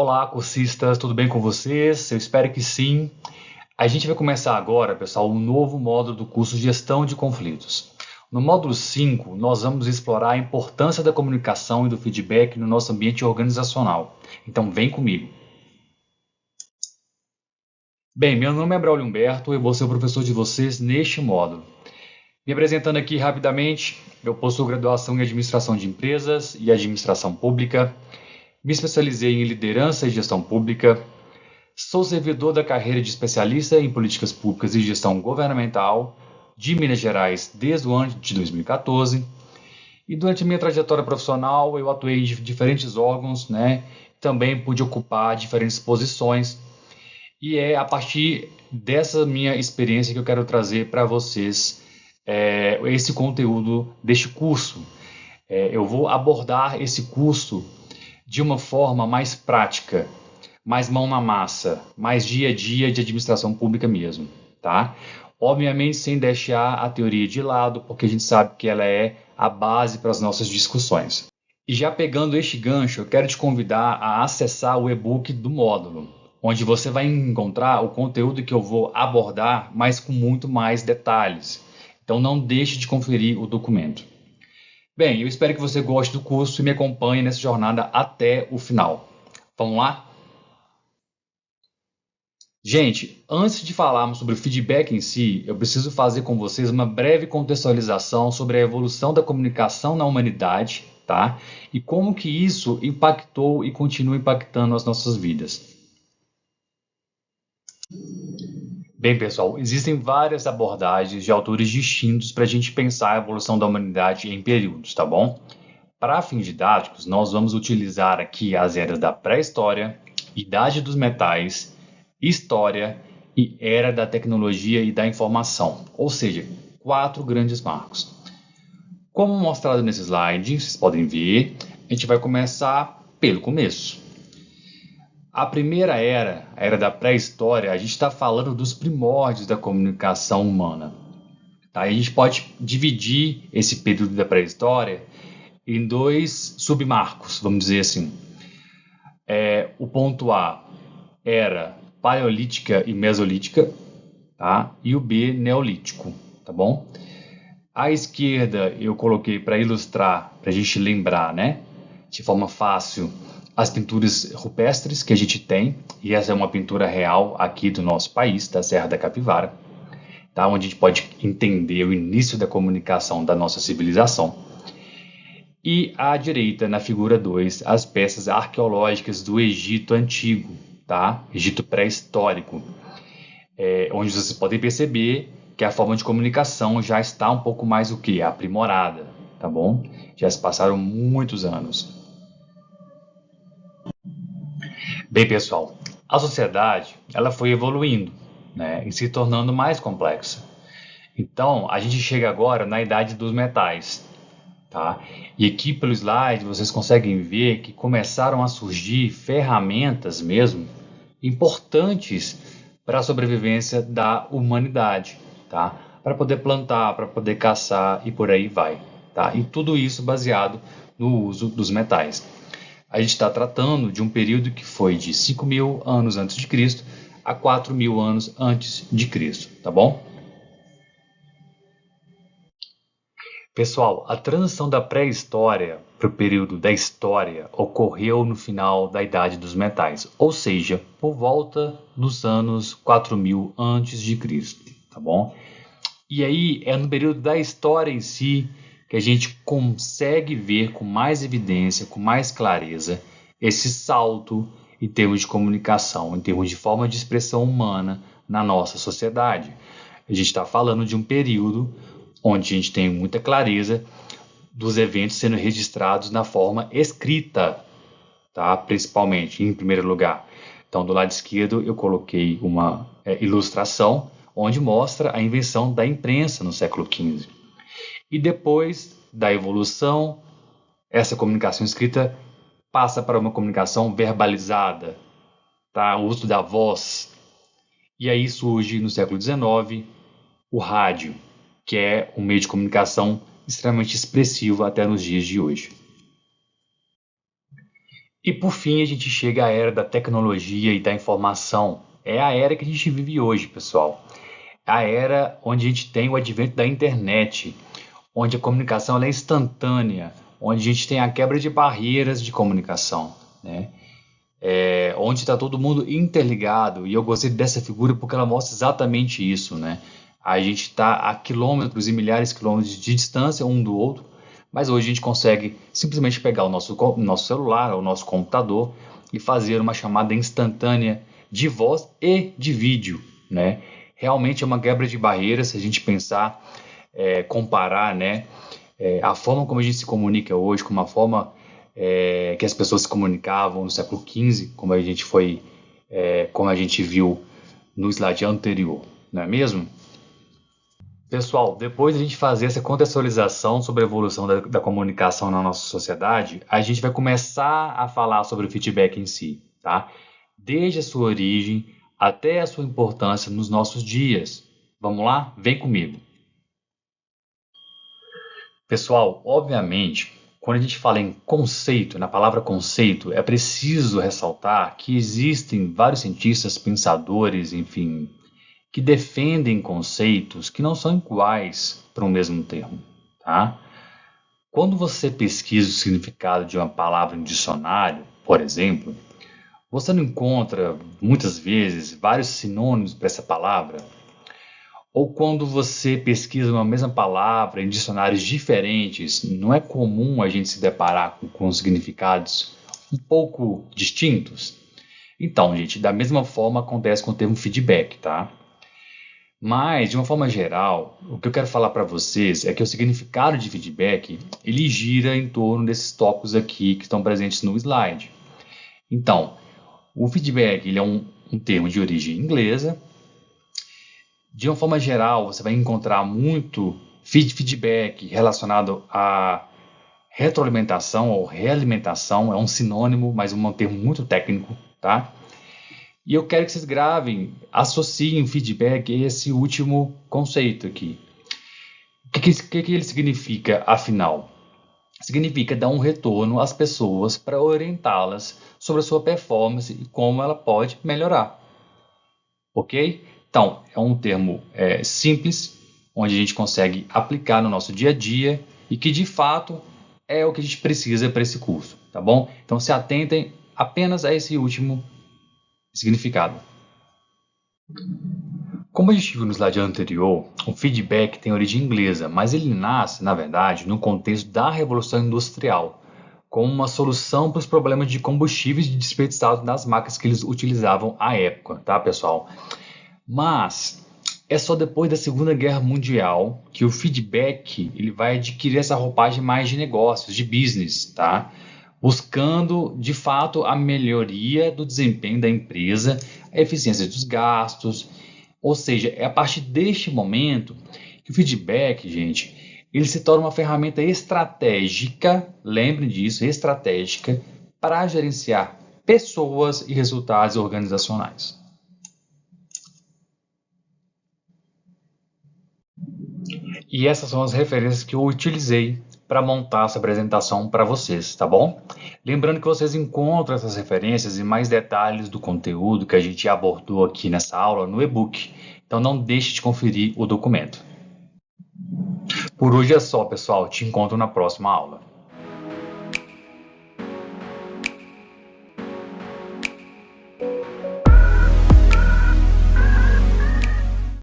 Olá, cursistas, tudo bem com vocês? Eu espero que sim. A gente vai começar agora, pessoal, um novo módulo do curso Gestão de Conflitos. No módulo 5, nós vamos explorar a importância da comunicação e do feedback no nosso ambiente organizacional. Então, vem comigo. Bem, meu nome é Braulio Humberto e vou ser o professor de vocês neste módulo. Me apresentando aqui rapidamente, eu possuo graduação em Administração de Empresas e Administração Pública. Me especializei em liderança e gestão pública. Sou servidor da carreira de especialista em políticas públicas e gestão governamental de Minas Gerais desde o ano de 2014. E durante minha trajetória profissional, eu atuei em diferentes órgãos, Também pude ocupar diferentes posições. E é a partir dessa minha experiência que eu quero trazer para vocês esse conteúdo deste curso. Eu vou abordar esse curso de uma forma mais prática, mais mão na massa, mais dia a dia de administração pública mesmo, tá? Obviamente sem deixar a teoria de lado, porque a gente sabe que ela é a base para as nossas discussões. E já pegando este gancho, eu quero te convidar a acessar o e-book do módulo, onde você vai encontrar o conteúdo que eu vou abordar, mas com muito mais detalhes. Então não deixe de conferir o documento. Bem, eu espero que você goste do curso e me acompanhe nessa jornada até o final. Vamos lá? Gente, antes de falarmos sobre o feedback em si, eu preciso fazer com vocês uma breve contextualização sobre a evolução da comunicação na humanidade, tá? E como que isso impactou e continua impactando as nossas vidas. Bem, pessoal, existem várias abordagens de autores distintos para a gente pensar a evolução da humanidade em períodos, tá bom? Para fins didáticos, nós vamos utilizar aqui as eras da pré-história, idade dos metais, história e era da tecnologia e da informação, ou seja, 4 grandes marcos. Como mostrado nesse slide, vocês podem ver, a gente vai começar pelo começo. A primeira era, a era da pré-história, a gente está falando dos primórdios da comunicação humana. Tá? A gente pode dividir esse período da pré-história em 2 submarcos, vamos dizer assim. O ponto A, era paleolítica e mesolítica, tá? E o B, neolítico, tá bom? À esquerda eu coloquei para ilustrar, para a gente lembrar, de forma fácil, as pinturas rupestres que a gente tem, e essa é uma pintura real aqui do nosso país, da Serra da Capivara, tá? Onde a gente pode entender o início da comunicação da nossa civilização. E à direita, na figura 2, as peças arqueológicas do Egito Antigo, tá? Egito pré-histórico, onde vocês podem perceber que a forma de comunicação já está um pouco mais aprimorada, tá bom? Já se passaram muitos anos. Bem, pessoal, a sociedade ela foi evoluindo, e se tornando mais complexa. Então, a gente chega agora na idade dos metais, tá? E aqui pelo slide vocês conseguem ver que começaram a surgir ferramentas mesmo importantes para a sobrevivência da humanidade, tá? Para poder plantar, para poder caçar e por aí vai, tá? E tudo isso baseado no uso dos metais. A gente está tratando de um período que foi de 5.000 anos antes de Cristo a 4.000 anos antes de Cristo, tá bom? Pessoal, a transição da pré-história para o período da história ocorreu no final da Idade dos Metais, ou seja, por volta dos anos 4.000 antes de Cristo, tá bom? E aí é no período da história em si que a gente consegue ver com mais evidência, com mais clareza, esse salto em termos de comunicação, em termos de forma de expressão humana na nossa sociedade. A gente está falando de um período onde a gente tem muita clareza dos eventos sendo registrados na forma escrita, tá? Principalmente, em primeiro lugar. Então, do lado esquerdo, eu coloquei uma ilustração onde mostra a invenção da imprensa no século XV. E depois da evolução, essa comunicação escrita passa para uma comunicação verbalizada, tá? O uso da voz. E aí surge no século XIX o rádio, que é um meio de comunicação extremamente expressivo até nos dias de hoje. E por fim, a gente chega à era da tecnologia e da informação. É a era que a gente vive hoje, pessoal. A era onde a gente tem o advento da internet, onde a comunicação ela é instantânea, onde a gente tem a quebra de barreiras de comunicação, né? Onde está todo mundo interligado. E eu gostei dessa figura porque ela mostra exatamente isso, né? A gente está a quilômetros e milhares de quilômetros de distância um do outro, mas hoje a gente consegue simplesmente pegar o nosso celular, o nosso computador e fazer uma chamada instantânea de voz e de vídeo, né? Realmente é uma quebra de barreiras se a gente pensar, comparar, né, a forma como a gente se comunica hoje com uma forma que as pessoas se comunicavam no século XV, como a gente viu no slide anterior, não é mesmo? Pessoal, depois de a gente fazer essa contextualização sobre a evolução da comunicação na nossa sociedade, a gente vai começar a falar sobre o feedback em si, tá? Desde a sua origem até a sua importância nos nossos dias. Vamos lá? Vem comigo. Pessoal, obviamente, quando a gente fala em conceito, na palavra conceito, é preciso ressaltar que existem vários cientistas, pensadores, enfim, que defendem conceitos que não são iguais para um mesmo termo, tá? Quando você pesquisa o significado de uma palavra em dicionário, por exemplo, você não encontra, muitas vezes, vários sinônimos para essa palavra. Ou quando você pesquisa uma mesma palavra em dicionários diferentes, não é comum a gente se deparar com significados um pouco distintos? Então, gente, da mesma forma acontece com o termo feedback, tá? Mas, de uma forma geral, o que eu quero falar para vocês é que o significado de feedback, ele gira em torno desses tópicos aqui que estão presentes no slide. Então, o feedback ele é um termo de origem inglesa. De uma forma geral, você vai encontrar muito feedback relacionado à retroalimentação ou realimentação. É um sinônimo, mas um termo muito técnico, tá? E eu quero que vocês gravem, associem o feedback a esse último conceito aqui. O que ele significa, afinal? Significa dar um retorno às pessoas para orientá-las sobre a sua performance e como ela pode melhorar. Ok? Então, é um termo simples, onde a gente consegue aplicar no nosso dia a dia e que, de fato, é o que a gente precisa para esse curso, tá bom? Então, se atentem apenas a esse último significado. Como a gente viu no slide anterior, o feedback tem origem inglesa, mas ele nasce, na verdade, no contexto da Revolução Industrial, como uma solução para os problemas de combustíveis desperdiçados nas máquinas que eles utilizavam à época, tá, pessoal? Mas é só depois da Segunda Guerra Mundial que o feedback ele vai adquirir essa roupagem mais de negócios, de business, tá? Buscando, de fato, a melhoria do desempenho da empresa, a eficiência dos gastos. Ou seja, é a partir deste momento que o feedback, gente, ele se torna uma ferramenta estratégica, lembrem disso, estratégica, para gerenciar pessoas e resultados organizacionais. E essas são as referências que eu utilizei para montar essa apresentação para vocês, tá bom? Lembrando que vocês encontram essas referências e mais detalhes do conteúdo que a gente abordou aqui nessa aula no e-book. Então não deixe de conferir o documento. Por hoje é só, pessoal. Te encontro na próxima aula.